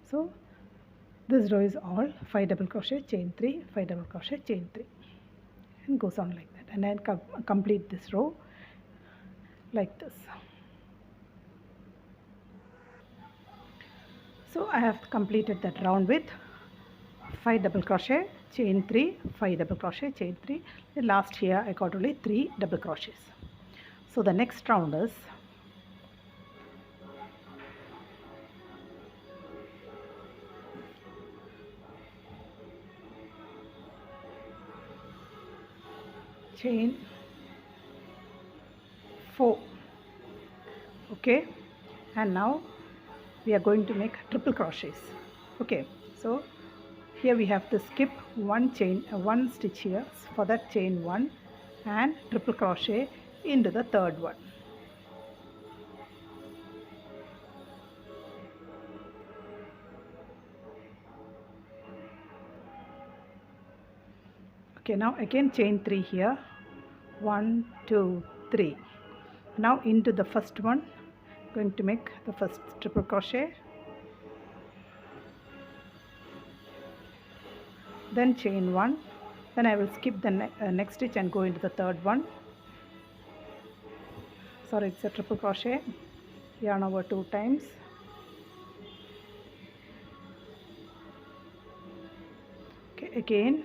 So this row is all 5 double crochet, chain 3, 5 double crochet, chain 3, and goes on like that. And then complete this row like this. So I have completed that round with 5 double crochet, chain 3, 5 double crochet, chain 3. The last here I got only 3 double crochets. So the next round is chain 4. Okay, and now we are going to make triple crochets. Okay, so here we have to skip one stitch here for that chain 1 and triple crochet into the third one. Okay, now again chain 3 here, 1 2 3. Now into the first one, going to make the first triple crochet, then chain 1, then I will skip the next stitch and go into the third one. Sorry, it's a triple crochet, yarn over 2 times, okay, again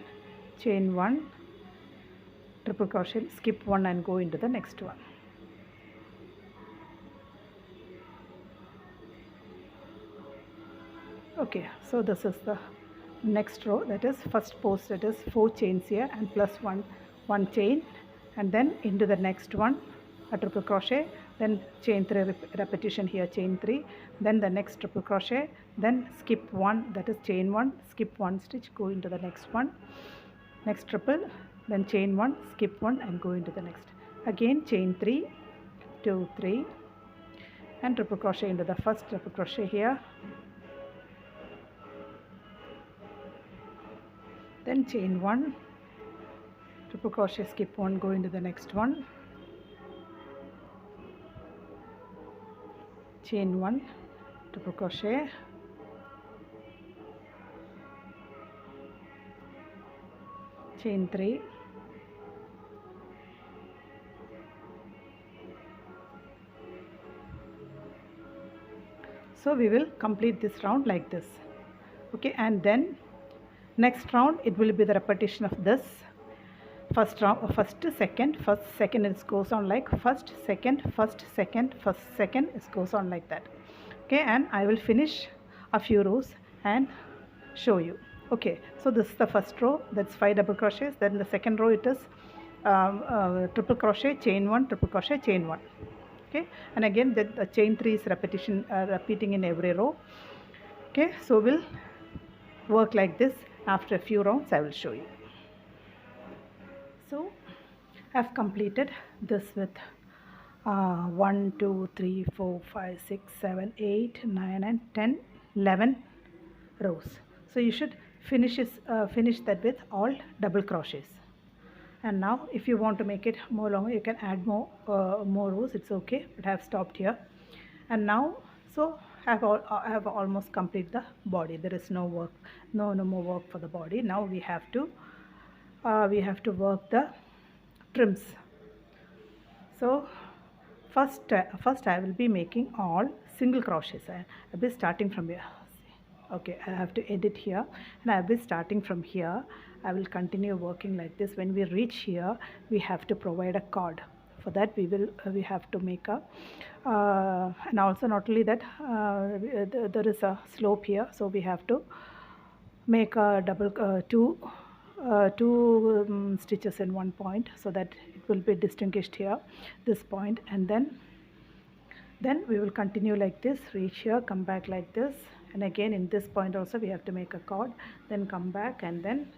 chain 1, triple crochet, skip 1 and go into the next one. Okay, so this is the next row, that is first post, that is 4 chains here and plus one chain, and then into the next one a triple crochet, then chain 3 repetition here, chain 3, then the next triple crochet, then skip 1, that is chain 1, skip 1 stitch, go into the next one, next triple, then chain 1, skip 1 and go into the next, again chain 3, 2 3 and triple crochet into the first triple crochet here, then chain 1, triple crochet, skip 1, go into the next one, chain 1, triple crochet, chain 3, so we will complete this round like this. Okay, and then next round it will be the repetition of this first round, first second it goes on like first second, it goes on like that. Okay, and I will finish a few rows and show you. Okay, so this is the first row, that's 5 double crochets, then the second row it is triple crochet, chain 1, triple crochet, chain 1. Okay, and again the chain 3 is repeating in every row. Okay, so we'll work like this. After a few rounds I will show you. So I have completed this with 1 2 3 4 5 6 7 8 9 and 10 11 rows. So you should finish that with all double crochets. And now if you want to make it more longer, you can add more rows, it's okay, but I have stopped here. And now so I have almost completed the body. There is no work, no more work for the body. Now we have to work the trims. So first I will be making all single crochets. I will be starting from here. Okay, I have to edit here, and I will be starting from here. I will continue working like this. When we reach here, we have to provide a cord. For that we have to make a and also not only that, there is a slope here, so we have to make a two stitches in one point, so that it will be distinguished here, this point, and then we will continue like this, reach here, come back like this, and again in this point also we have to make a cord, then come back and then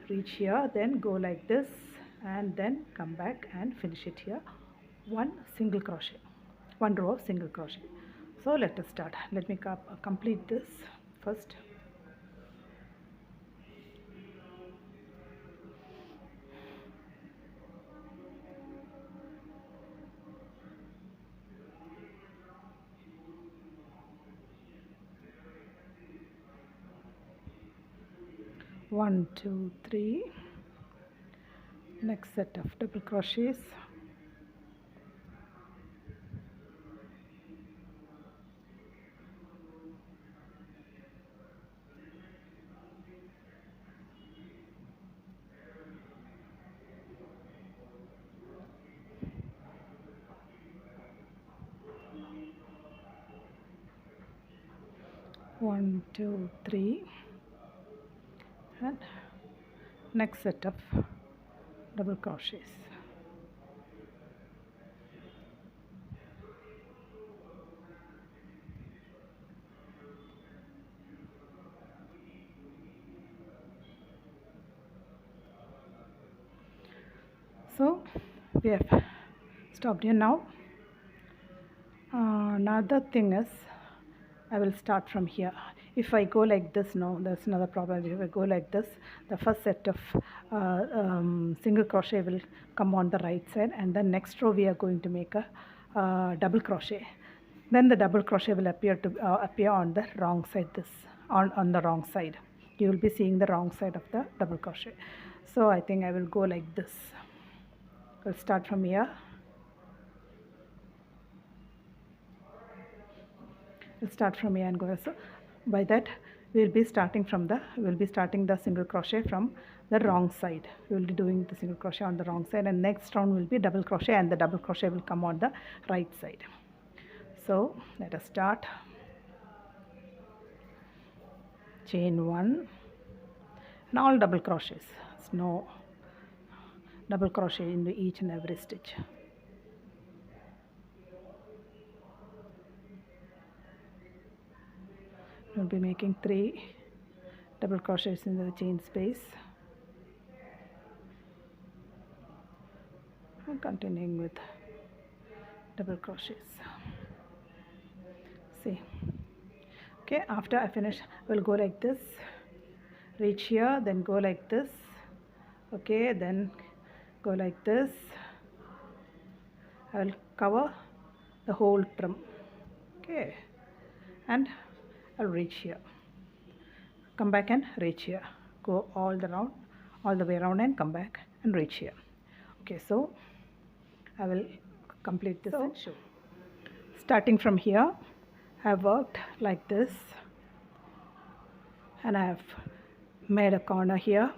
reach here, then go like this and then come back and finish it here, one single crochet, one row of single crochet. So let us start. Let me complete this first. One, two, three. Next set of double crochets. 1 2 3 and next set of double crochets. So we have stopped here. Now another thing is I will start from here. If I go like this, no, that's another problem. If I go like this, the first set of single crochet will come on the right side, and then next row we are going to make a double crochet. Then the double crochet will appear on the wrong side. On the wrong side, you will be seeing the wrong side of the double crochet. So I think I will go like this. We'll start from here. We'll start from here and go. So by that we'll be starting the single crochet from the wrong side. We will be doing the single crochet on the wrong side, and next round will be double crochet, and the double crochet will come on the right side. So let us start. Chain 1 and all double crochets. No double crochet into each and every stitch. We'll be making 3 double crochets in the chain space and continuing with double crochets. See, okay, after I finish, we'll go like this, reach here, then go like this, okay, then go like this. I will cover the whole trim, okay, and I'll reach here, come back and reach here, go all the way around and come back and reach here. Okay, so I will complete this and show. Starting from here, I have worked like this, and I have made a corner here,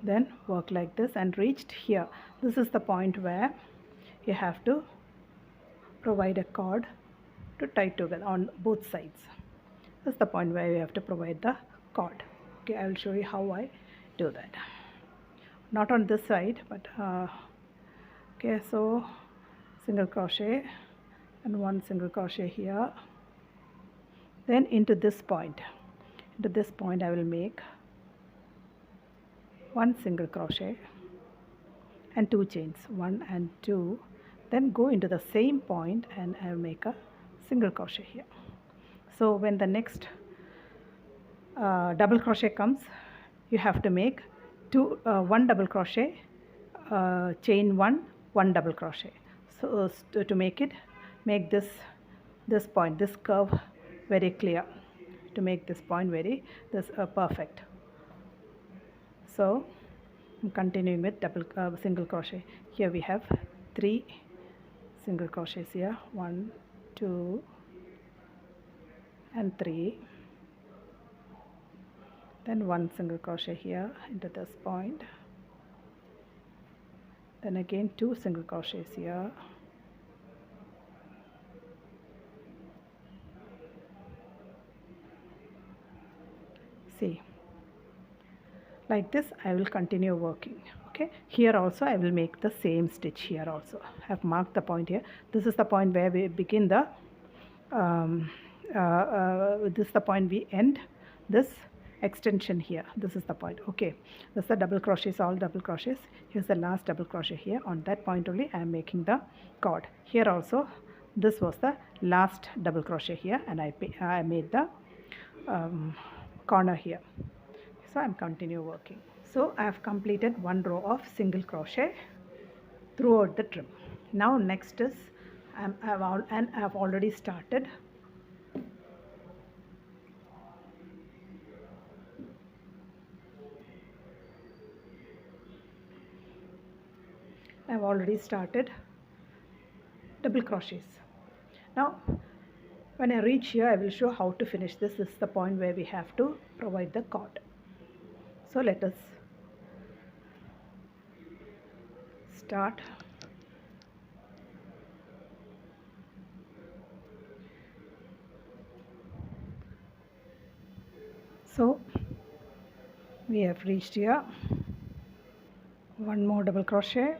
then work like this and reached here. This is the point where you have to provide a cord to tie together on both sides. This is the point where you have to provide the cord. Okay, I will show you how I do that. Not on this side, but okay, so single crochet and 1 single crochet here, then into this point I will make 1 single crochet and 2 chains, 1 and 2, then go into the same point and I will make a single crochet here. So when the next double crochet comes, you have to make 1 double crochet, chain 1 double crochet. So to make this point, this curve very clear, to make this point perfect. So I'm continuing with single crochet. Here we have 3 single crochets here, 1 2 and 3, then 1 single crochet here into this point, then again 2 single crochets here, see, like this I will continue working. Okay, here also I will make the same stitch. Here also I have marked the point here. This is the point where we begin the this is the point we end this extension here. This is the point. Okay, this is the double crochets, all double crochets. Here's the last double crochet here. On that point only I am making the cord. Here also this was the last double crochet here, and I made the corner here. So I'm continue working. So I have completed 1 row of single crochet throughout the trim. Now next is I have already started double crochets. Now when I reach here, I will show how to finish this. This is the point where we have to provide the cord. So let us start. So we have reached here. One more double crochet,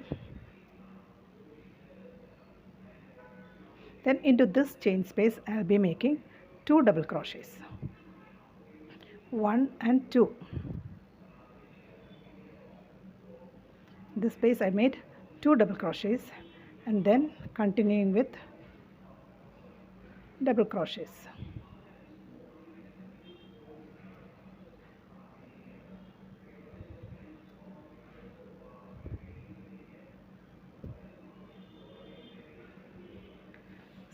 then into this chain space I'll be making 2 double crochets, 1 and 2. This space I made 2 double crochets and then continuing with double crochets.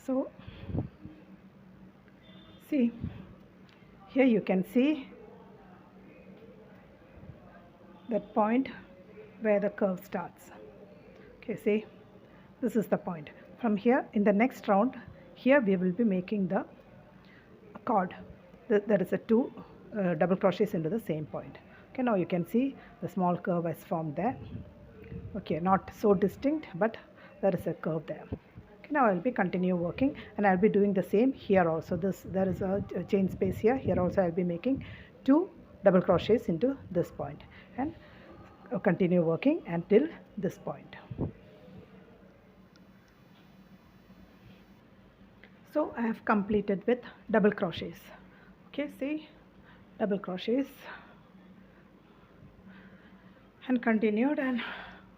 So see, here you can see that point where the curve starts. Okay, see, this is the point. From here in the next round, here we will be making the cord. There is a 2 double crochets into the same point. Okay, now you can see the small curve has formed there. Okay, not so distinct, but there is a curve there. Okay, now I'll be continue working and I'll be doing the same here also. There is a chain space here. Here also I'll be making 2 double crochets into this point and continue working until this point. So I have completed with double crochets. Okay, see, double crochets and continued, and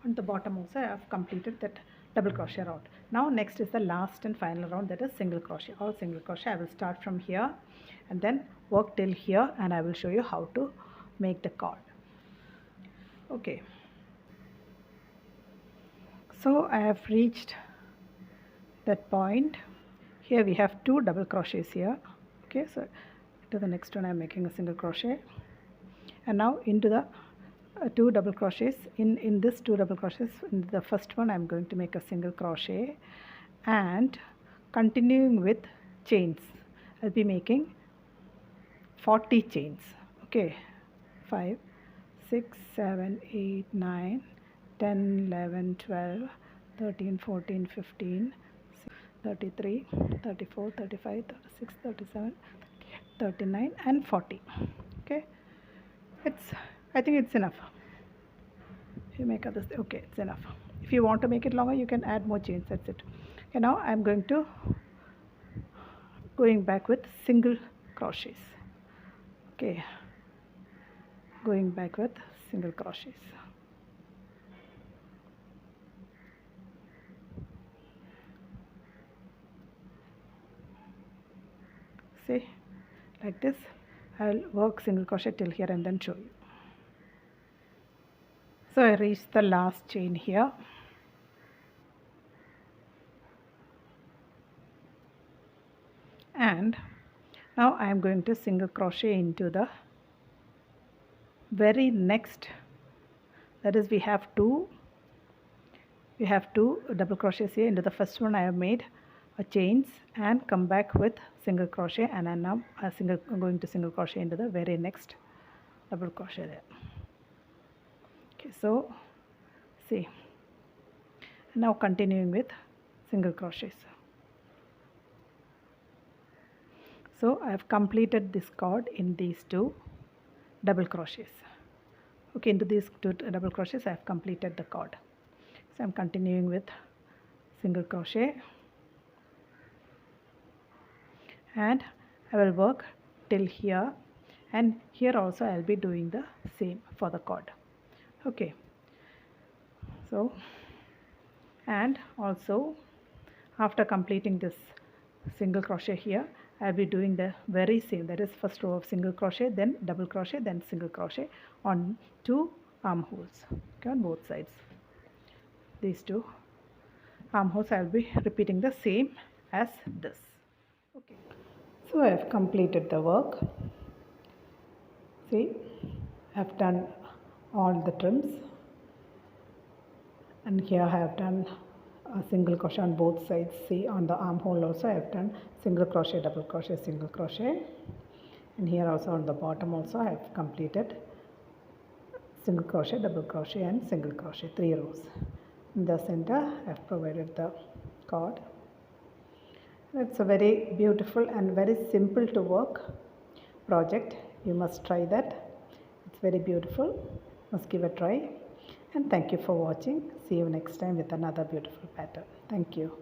on the bottom also I have completed that double crochet round. Now next is the last and final round, that is single crochet. All single crochet. I will start from here and then work till here, and I will show you how to make the cord. Okay, so I have reached that point. Here we have 2 double crochets here. Okay, so to the next one I am making a single crochet, and now into the 2 double crochets. In this 2 double crochets, in the first one I am going to make a single crochet, and continuing with chains I'll be making 40 chains. Okay, 5 6 7 8 9 10 11 12 13 14 15 33 34 35 36 37 39 and 40. Okay, I think it's enough. If you make others, okay, it's enough. If you want to make it longer, you can add more chains. That's it. Okay, now I'm going back with single crochets. Okay, going back with single crochets. See, like this. I'll work single crochet till here and then show you. So I reached the last chain here. And now I am going to single crochet into the very next, that is we have two double crochets here. Into the first one I have made a chains and come back with single crochet, and I now I'm going to single crochet into the very next double crochet there. Okay, so see, now continuing with single crochets. So I have completed this cord in these 2 double crochets. Okay, into these 2 double crochets I have completed the cord. So I'm continuing with single crochet, and I will work till here, and here also I'll be doing the same for the cord. Okay, so and also after completing this single crochet here, I'll be doing the very same, that is first row of single crochet, then double crochet, then single crochet on 2 armholes, okay, on both sides. These 2 armholes I'll be repeating the same as this. Okay, so I have completed the work. See, I've done all the trims, and here I have done a single crochet on both sides. See, on the armhole also I have done single crochet, double crochet, single crochet, and here also on the bottom also I have completed single crochet, double crochet and single crochet, 3 rows. In the center I have provided the cord. It's a very beautiful and very simple to work project. You must try that. It's very beautiful. Must give a try. And thank you for watching. See you next time with another beautiful pattern. Thank you.